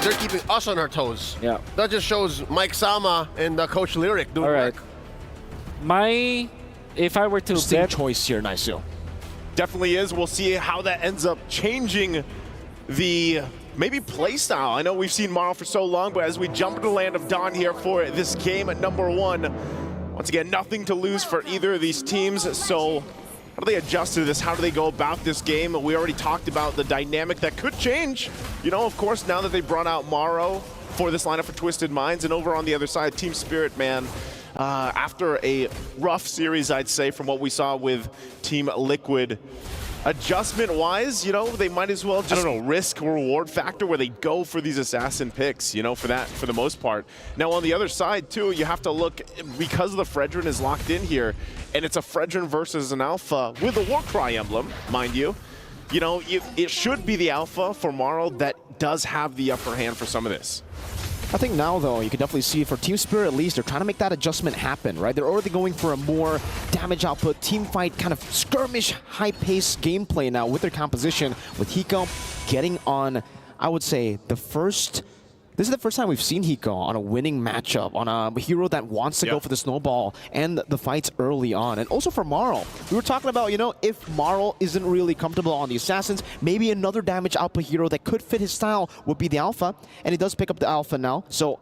they're keeping us on our toes. Yeah. That just shows Mike Sama and Coach Lyric doing work. If I were to bet choice here, Nisu. Definitely is. We'll see how that ends up changing the maybe play style. I know we've seen Maro for so long, but as we jump into the land of Dawn here for this game at #1, once again, nothing to lose for either of these teams. So how do they adjust to this? How do they go about this game? We already talked about the dynamic that could change. You know, of course, now that they brought out Maro for this lineup for Twisted Minds, and over on the other side, Team Spirit, man, after a rough series, I'd say, from what we saw with Team Liquid, adjustment-wise, you know, they might as well just, I don't know, risk reward factor where they go for these assassin picks, you know, for the most part. Now, on the other side, too, you have to look, because the Fredrin is locked in here, and it's a Fredrin versus an Alpha with a Warcry emblem, mind you. You know, it should be the Alpha for Maro that does have the upper hand for some of this. I think now, though, you can definitely see for Team Spirit, at least, they're trying to make that adjustment happen, right? They're already going for a more damage output, team fight, kind of skirmish, high-paced gameplay now with their composition, with Hiko getting on, I would say, this is the first time we've seen Hiko on a winning matchup, on a hero that wants to go for the snowball and the fights early on. And also for Maro, we were talking about, you know, if Maro isn't really comfortable on the Assassins, maybe another damage output hero that could fit his style would be the Alpha. And he does pick up the Alpha now. So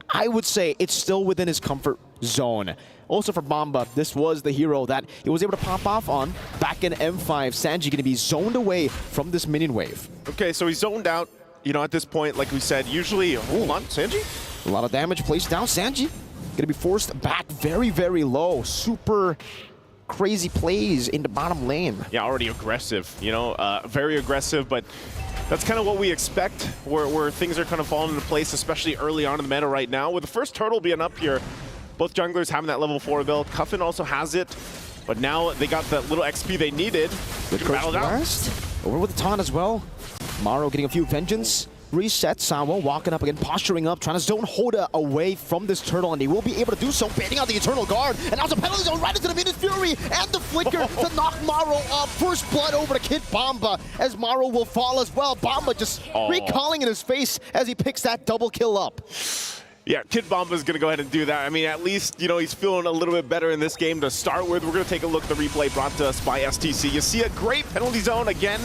I would say it's still within his comfort zone. Also for Bomba, this was the hero that he was able to pop off on back in M5. Sanji going to be zoned away from this minion wave. Okay, so he's zoned out. You know, at this point, like we said, usually, hold on, Sanji? A lot of damage placed down. Sanji gonna be forced back very, very low. Super crazy plays in the bottom lane. Yeah, already aggressive, you know, very aggressive, but that's kind of what we expect, where things are kind of falling into place, especially early on in the meta right now. With the first turtle being up here, both junglers having that level 4 build. Cuffin also has it, but now they got that little XP they needed. Good battle blast. Over with the taunt as well. Maro getting a few vengeance. Reset. Sawa walking up again, posturing up, trying to zone Hoda away from this turtle, and he will be able to do so, baiting out the Eternal Guard. And now the penalty zone right into the Venus Fury and the Flicker to knock Maro off. First blood over to Kid Bomba as Maro will fall as well. Bomba just recalling in his face as he picks that double kill up. Yeah, Kid Bomba's going to go ahead and do that. I mean, at least, you know, he's feeling a little bit better in this game to start with. We're going to take a look at the replay brought to us by STC. You see a great penalty zone again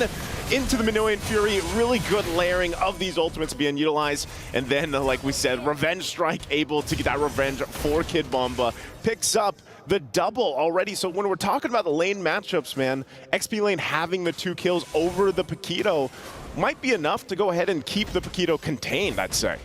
into the Minoan Fury. Really good layering of these ultimates being utilized. And then, like we said, Revenge Strike able to get that revenge for Kid Bomba. Picks up the double already. So when we're talking about the lane matchups, man, XP Lane having the 2 kills over the Paquito might be enough to go ahead and keep the Paquito contained, I'd say.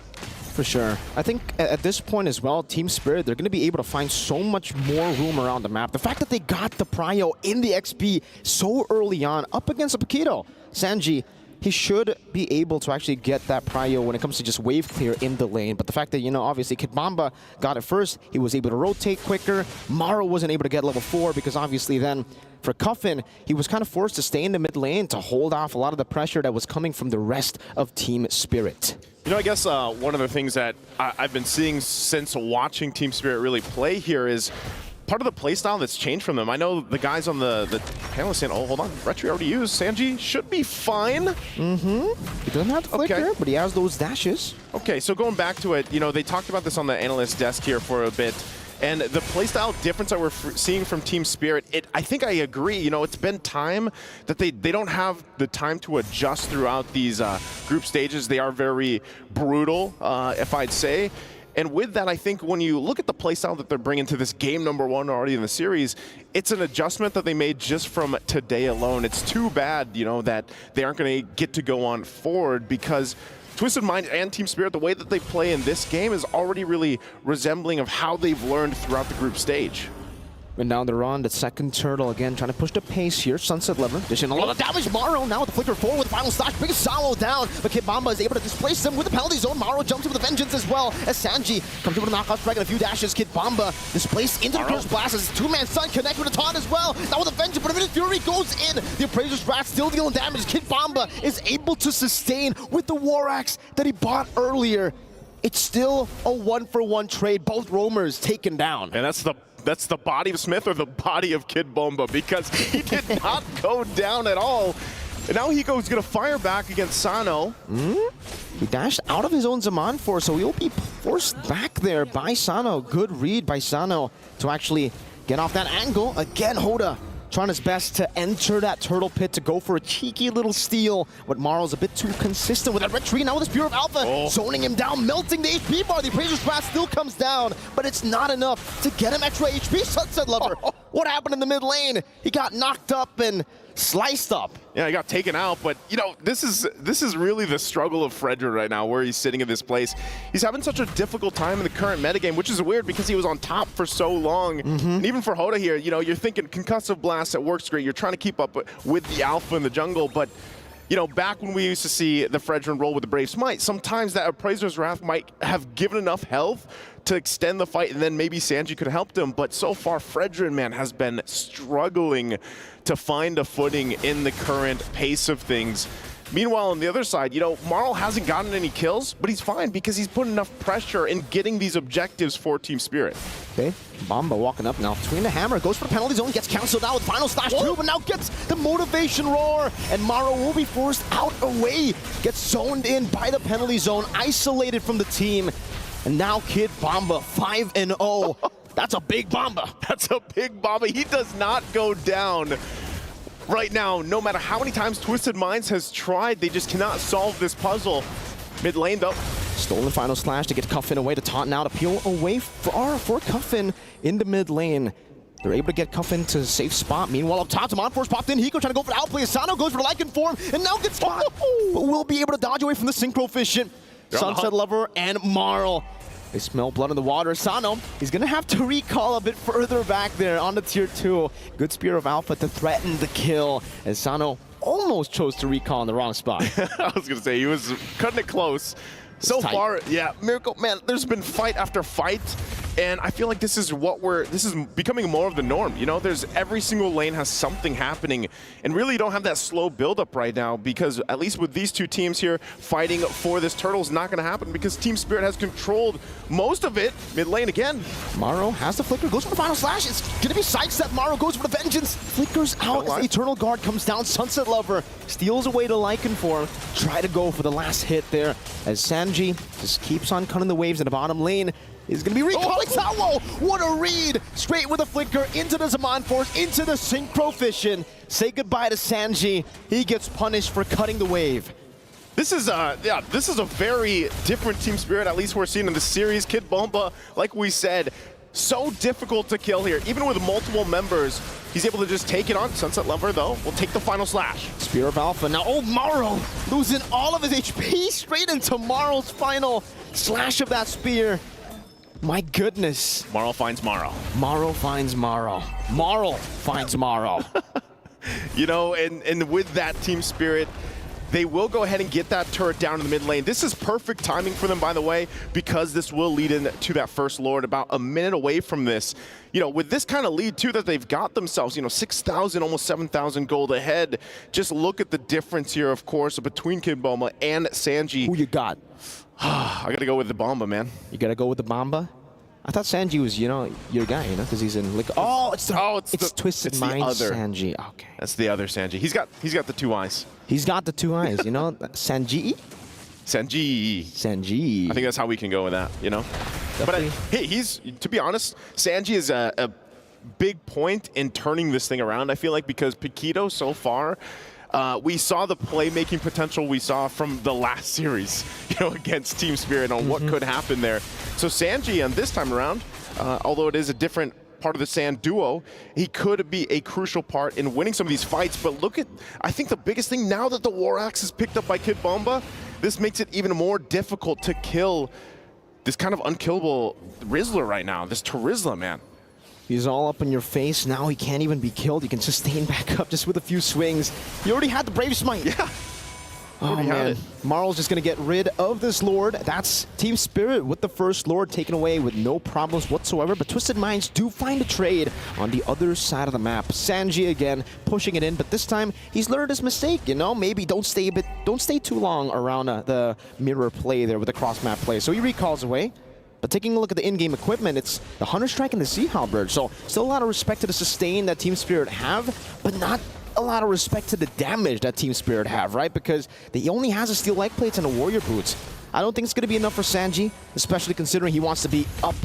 For sure. I think at this point as well, Team Spirit, they're going to be able to find so much more room around the map. The fact that they got the prio in the XP so early on up against a Paquito, Sanji, he should be able to actually get that prio when it comes to just wave clear in the lane. But the fact that, you know, obviously Kid Bomba got it first, he was able to rotate quicker. Maro wasn't able to get level 4 because obviously then for Cuffin, he was kind of forced to stay in the mid lane to hold off a lot of the pressure that was coming from the rest of Team Spirit. You know, I guess one of the things that I've been seeing since watching Team Spirit really play here is part of the playstyle that's changed from them. I know the guys on the panel saying, oh, hold on, Retri already used. Sanji should be fine. Mm-hmm. He doesn't have the flicker, but he has those dashes. Okay, so going back to it, you know, they talked about this on the analyst desk here for a bit. And the playstyle difference that we're seeing from Team Spirit, I think I agree. You know, it's been time that they don't have the time to adjust throughout these group stages. They are very brutal, if I'd say. And with that, I think when you look at the playstyle that they're bringing to this game #1 already in the series, it's an adjustment that they made just from today alone. It's too bad, you know, that they aren't going to get to go on forward because Twisted Mind and Team Spirit, the way that they play in this game is already really resembling of how they've learned throughout the group stage. And now they're on the second turtle again, trying to push the pace here. Sunset Lever, dishing a lot of damage. Maro now with the flicker forward with the final slash. Big Salo down, but Kid Bomba is able to displace them with the penalty zone. Maro jumps in with the vengeance as well as Sanji comes in with a knockout strike and a few dashes. Kid Bomba displaced into the Curse Blast as two-man stun connect with a taunt as well. Now with the vengeance, but a minute Fury goes in. The Appraiser's Wrath still dealing damage. Kid Bomba is able to sustain with the War Axe that he bought earlier. It's still a 1-for-1 trade. Both roamers taken down. And that's the body of Smith or the body of Kid Bomba, because he did not go down at all. And now Hiko's gonna fire back against Sano. He dashed out of his own Zaman Force, so he'll be forced back there by Sano. Good read by Sano to actually get off that angle. Again, Hoda trying his best to enter that turtle pit to go for a cheeky little steal, but Marl's a bit too consistent with that retreat. Now with the Spear of Alpha, zoning him down, melting the HP bar. The Appraiser's Wrath still comes down, but it's not enough to get him extra HP. Sunset Lover, what happened in the mid lane? He got knocked up and sliced up. Yeah, he got taken out, but you know, this is really the struggle of Fredrin right now, where he's sitting in this place. He's having such a difficult time in the current metagame, which is weird because he was on top for so long. And even for Hoda here, you know, you're thinking concussive blast, that works great. You're trying to keep up with the alpha in the jungle, but you know, back when we used to see the Fredrin roll with the Brave Smite, sometimes that Appraiser's Wrath might have given enough health to extend the fight, and then maybe Sanji could have helped him. But so far, Fredrin, man, has been struggling to find a footing in the current pace of things. Meanwhile, on the other side, you know, Marl hasn't gotten any kills, but he's fine because he's put enough pressure in getting these objectives for Team Spirit. Okay, Bomba walking up now. Tween the hammer, goes for the penalty zone, gets canceled out with final slash 2, but now gets the motivation roar, and Maro will be forced out away. Gets zoned in by the penalty zone, isolated from the team, and now Kid Bomba 5-0. That's a big Bomba. That's a big Bomba. He does not go down. Right now, no matter how many times Twisted Minds has tried, they just cannot solve this puzzle. Mid lane though. Stolen final slash to get Cuffin away, to taunt now, to peel away for Cuffin in the mid lane. They're able to get Cuffin to a safe spot. Meanwhile, up top, Zaman Force popped in. Hiko trying to go for the outplay. Asano goes for the Lycan form, and now gets caught. But will be able to dodge away from the Synchro Efficient. Sunset Lover and Marl. They smell blood in the water. Sano, he's going to have to recall a bit further back there on the tier 2. Good Spear of Alpha to threaten the kill, as Sano almost chose to recall in the wrong spot. I was going to say, he was cutting it close. So far, yeah, Miracle, man, there's been fight after fight, and I feel like this is becoming more of the norm. You know, every single lane has something happening, and really you don't have that slow buildup right now, because at least with these two teams here fighting for this turtle is not going to happen, because Team Spirit has controlled most of it. Mid lane again. Maro has the flicker, goes for the final slash. It's going to be sidestep. Maro goes for the vengeance. Flickers out as the Eternal Guard comes down. Sunset Lover steals away to Lycan form. Try to go for the last hit there, as Sanji just keeps on cutting the waves in the bottom lane. Is going to be recalling Sawo. What a read! Straight with a flicker into the Zaman Force, into the Synchro Fission. Say goodbye to Sanji. He gets punished for cutting the wave. This is a very different Team Spirit, at least we're seeing in the series. Kid Bomba, like we said, so difficult to kill here. Even with multiple members, he's able to just take it on. Sunset Lover, though, will take the final slash. Spear of Alpha. Now, Maro losing all of his HP straight into Maro's final slash of that spear. My goodness. Marl finds Maro. Maro finds Maro. Marl finds Maro. You know, and with that Team Spirit, they will go ahead and get that turret down in the mid lane. This is perfect timing for them, by the way, because this will lead into that first Lord about a minute away from this. You know, with this kind of lead, too, that they've got themselves, you know, 6,000, almost 7,000 gold ahead. Just look at the difference here, of course, between Kid Bomba and Sanji. Who you got? I got to go with the Bomba, man. You got to go with the Bomba? I thought Sanji was, you know, your guy, you know, because he's in Liquid. Oh, it's Twisted Minds Sanji. Okay. That's the other Sanji. He's got the 2 eyes. He's got the 2 eyes, you know? Sanji? Sanji. I think that's how we can go with that, you know? Definitely. But hey, to be honest, Sanji is a big point in turning this thing around, I feel like, because Paquito so far, we saw the playmaking potential we saw from the last series, you know, against Team Spirit on what could happen there. So Sanji, on this time around, although it is a different part of the Sand duo, he could be a crucial part in winning some of these fights. But look at, I think the biggest thing now that the War Axe is picked up by Kid Bomba, this makes it even more difficult to kill this kind of unkillable Rizzler right now, this Terizla, man. He's all up in your face. Now he can't even be killed. He can sustain back up just with a few swings. He already had the Brave Smite. Yeah. Oh, man. Marl's just going to get rid of this Lord. That's Team Spirit with the first Lord taken away with no problems whatsoever. But Twisted Minds do find a trade on the other side of the map. Sanji again pushing it in, but this time he's learned his mistake. You know, maybe don't stay too long around the mirror play there with the cross map play. So he recalls away. But taking a look at the in-game equipment, it's the Hunter Strike and the Sea Halberd. So still a lot of respect to the sustain that Team Spirit have, but not a lot of respect to the damage that Team Spirit have, right? Because he only has a steel leg plates and a warrior boots. I don't think it's going to be enough for Sanji, especially considering he wants to be up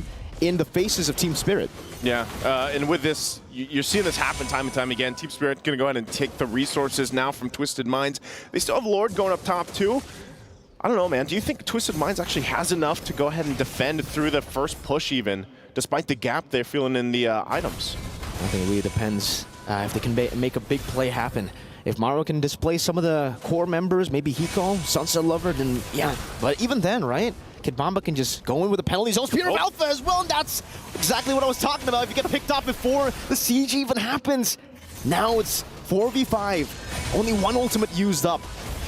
in the faces of Team Spirit. Yeah, and with this, you're seeing this happen time and time again. Team Spirit going to go ahead and take the resources now from Twisted Minds. They still have Lord going up top too. I don't know, man. Do you think Twisted Minds actually has enough to go ahead and defend through the first push even, despite the gap they're feeling in the items? I think it really depends if they can make a big play happen. If Maro can display some of the core members, maybe Hiko, Sunset Lover, then yeah. But even then, right? Kid Bomba can just go in with the penalties. Oh, Spear of Alpha as well, and that's exactly what I was talking about. If you get picked up before the siege even happens. Now it's 4v5. Only one ultimate used up.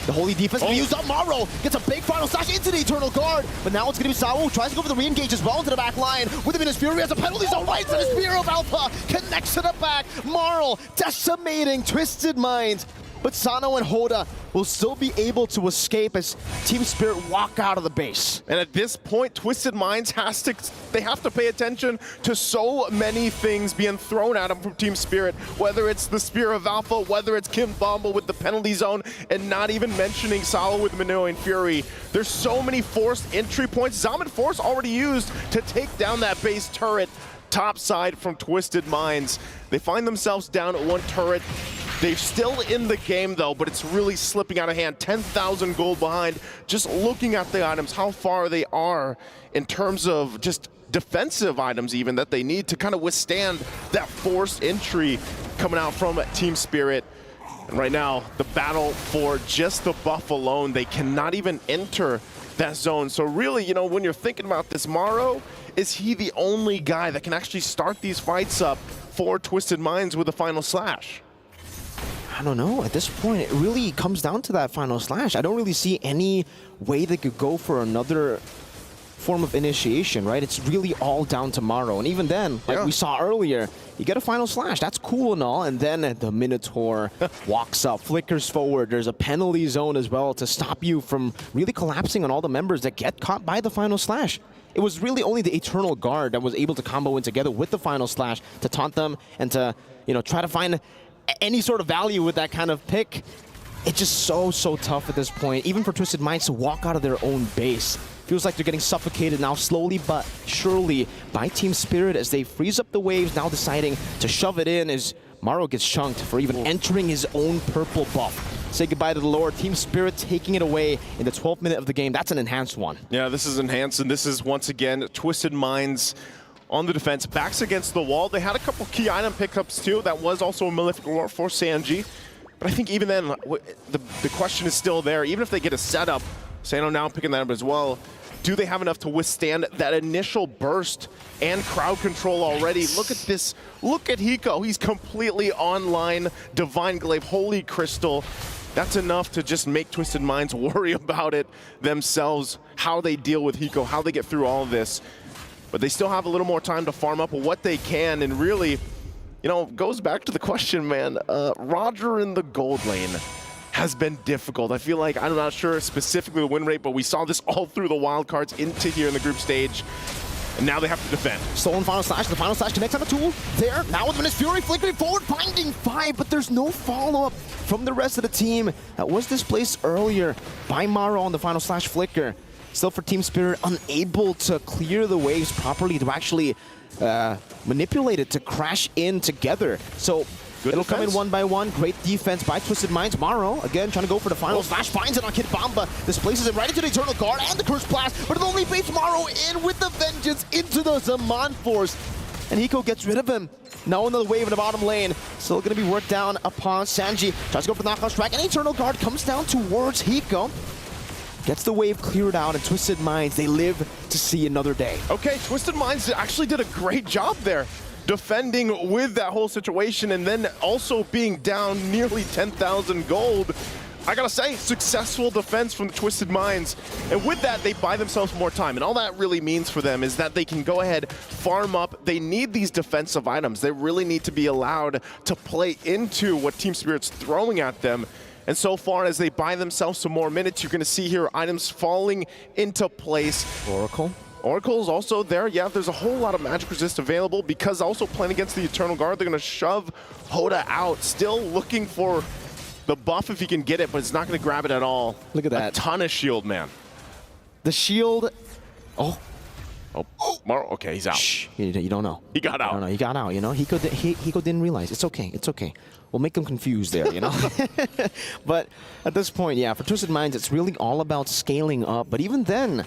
The Holy Defense used up. Maro gets a big final slash into the Eternal Guard, but now it's going to be Sao who tries to go for the re-engage as well into the back line. With him in his Fury, has a penalty zone right to the Spear of Alpha. Connects to the back. Maro decimating Twisted Minds. But Sano and Hoda will still be able to escape as Team Spirit walk out of the base. And at this point, Twisted Minds have to pay attention to so many things being thrown at them from Team Spirit, whether it's the Spear of Alpha, whether it's Kim Bomba with the penalty zone, and not even mentioning Salo with Mano and Fury. There's so many forced entry points. Zaman Force already used to take down that base turret top side from Twisted Minds. They find themselves down at one turret. They're still in the game though, but it's really slipping out of hand. 10,000 gold behind. Just looking at the items, how far they are in terms of just defensive items even that they need to kind of withstand that forced entry coming out from Team Spirit. And right now, the battle for just the buff alone, they cannot even enter that zone. So really, you know, when you're thinking about this, Maro, is he the only guy that can actually start these fights up for Twisted Minds with a final slash? I don't know. At this point, it really comes down to that final slash. I don't really see any way they could go for another form of initiation, right? It's really all down to Maro. And even then, like we saw earlier, you get a final slash. That's cool and all. And then the Minotaur walks up, flickers forward. There's a penalty zone as well to stop you from really collapsing on all the members that get caught by the final slash. It was really only the Eternal Guard that was able to combo in together with the final slash to taunt them and to, you know, try to find any sort of value with that kind of pick. It's just so tough at this point, even for Twisted Minds to walk out of their own base. Feels like they're getting suffocated now slowly but surely by Team Spirit as they freeze up the waves, now deciding to shove it in as Maro gets chunked for even entering his own purple buff. Say goodbye to the Lord. Team Spirit taking it away in the 12th minute of the game. That's an enhanced one. Yeah, this is enhanced, and this is once again Twisted Minds on the defense, backs against the wall. They had a couple key item pickups too. That was also a Malefic Lore for Sanji. But I think even then, the question is still there. Even if they get a setup, Sano now picking that up as well, do they have enough to withstand that initial burst and crowd control already? Look at this. Look at Hiko. He's completely online. Divine Glaive, Holy Crystal. That's enough to just make Twisted Minds worry about it themselves, how they deal with Hiko, how they get through all of this. But they still have a little more time to farm up what they can, and really, you know, goes back to the question, man. Roger in the gold lane has been difficult. I feel like, I'm not sure specifically the win rate, but we saw this all through the wildcards into here in the group stage. And now they have to defend. Stolen final slash. The final slash connects on the tool. There, now with Menace Fury flickering forward, finding 5, but there's no follow-up from the rest of the team. That was displaced earlier by Maro on the final slash flicker. Still for Team Spirit, unable to clear the waves properly to actually manipulate it to crash in together. So it'll come in one by one. Great defense by Twisted Minds. Maro, again, trying to go for the final slash. Finds it on Kid Bomba. Displaces it right into the Eternal Guard and the Curse Blast. But it only baits Maro in with the Vengeance into the Zaman Force. And Hiko gets rid of him. Now another wave in the bottom lane. Still going to be worked down upon Sanji. Tries to go for the knockout strike. And Eternal Guard comes down towards Hiko. Gets the wave cleared out, and Twisted Minds, they live to see another day. Okay, Twisted Minds actually did a great job there, defending with that whole situation, and then also being down nearly 10,000 gold. I gotta say, successful defense from the Twisted Minds. And with that, they buy themselves more time. And all that really means for them is that they can go ahead, farm up. They need these defensive items. They really need to be allowed to play into what Team Spirit's throwing at them. And so far, as they buy themselves some more minutes, you're going to see here items falling into place. Oracle. Oracle's also there. Yeah, there's a whole lot of magic resist available because also playing against the Eternal Guard, they're going to shove Hoda out. Still looking for the buff if he can get it, but it's not going to grab it at all. Look at that. A ton of shield, man. The shield. Oh. Oh, Maro. Okay, he's out. Shh. You don't know. He got out. I don't know. He got out, you know? Hiko didn't realize. It's okay. It's okay. We'll make them confused there, you know? But at this point, yeah, for Twisted Minds, it's really all about scaling up. But even then,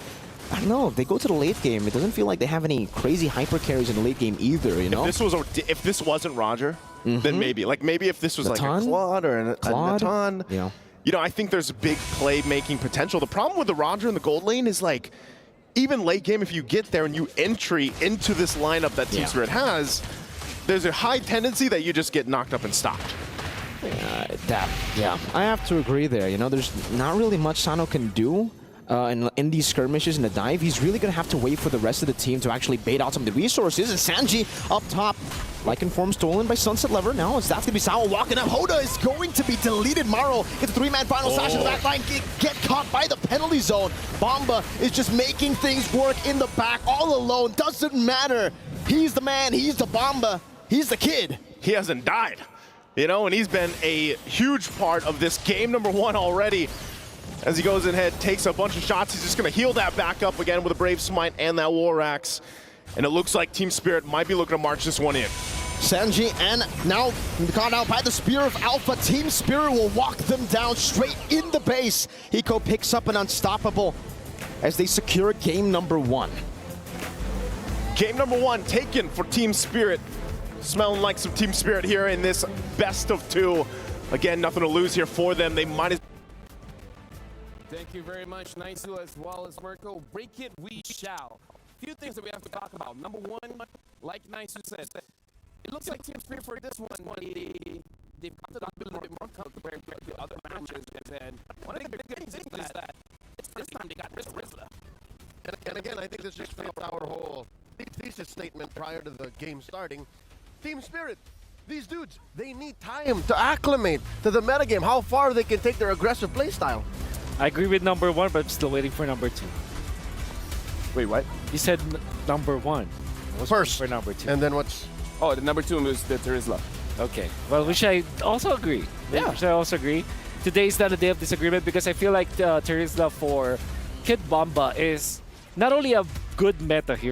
I don't know. If they go to the late game, it doesn't feel like they have any crazy hyper carries in the late game either, you know? If this wasn't Roger, then maybe. Like, maybe if this was like a Claude or a Natan. Yeah. You know, I think there's a big play-making potential. The problem with the Roger in the gold lane is, like, even late game, if you get there and you entry into this lineup that Team Spirit has, there's a high tendency that you just get knocked up and stopped. Yeah, I have to agree there. You know, there's not really much Sano can do in these skirmishes in the dive. He's really going to have to wait for the rest of the team to actually bait out some of the resources. And Sanji up top, Lycan form stolen by Sunset Lever. Now it's that's going to be Sao walking up. Hoda is going to be deleted. Maro gets a three-man final slash in the back line. Get caught by the penalty zone. Bomba is just making things work in the back all alone. Doesn't matter. He's the man. He's the Bomba. He's the kid. He hasn't died, you know, and he's been a huge part of this game number one already. As he goes ahead, takes a bunch of shots, he's just going to heal that back up again with a Brave Smite and that War Axe. And it looks like Team Spirit might be looking to march this one in. Sanji and now caught out by the Spear of Alpha. Team Spirit will walk them down straight in the base. Hiko picks up an unstoppable as they secure game number one. Game number one taken for Team Spirit. Smelling like some Team Spirit here in this best of two. Again, nothing to lose here for them. They might as Thank you very much, Naisu, as well as Mirko. Break it, we shall. A few things that we have to talk about. Number one, like Naisu said, it looks like Team Spirit for this one, they've got to be a little bit more compared to the other matches. And one of the big things is that this time they got Rizla. And again, I think this just fits our whole thesis statement prior to the game starting. Team Spirit, these dudes, they need time to acclimate to the metagame, how far they can take their aggressive playstyle. I agree with number one, but I'm still waiting for number two. Wait, what? You said number one. First, for number two. and then what's... Oh, the number two was the Terizla. Okay. Well, which I also agree. Yeah. Which I also agree. Today is not a day of disagreement because I feel like Terizla for Kid Bomba is not only a good meta here,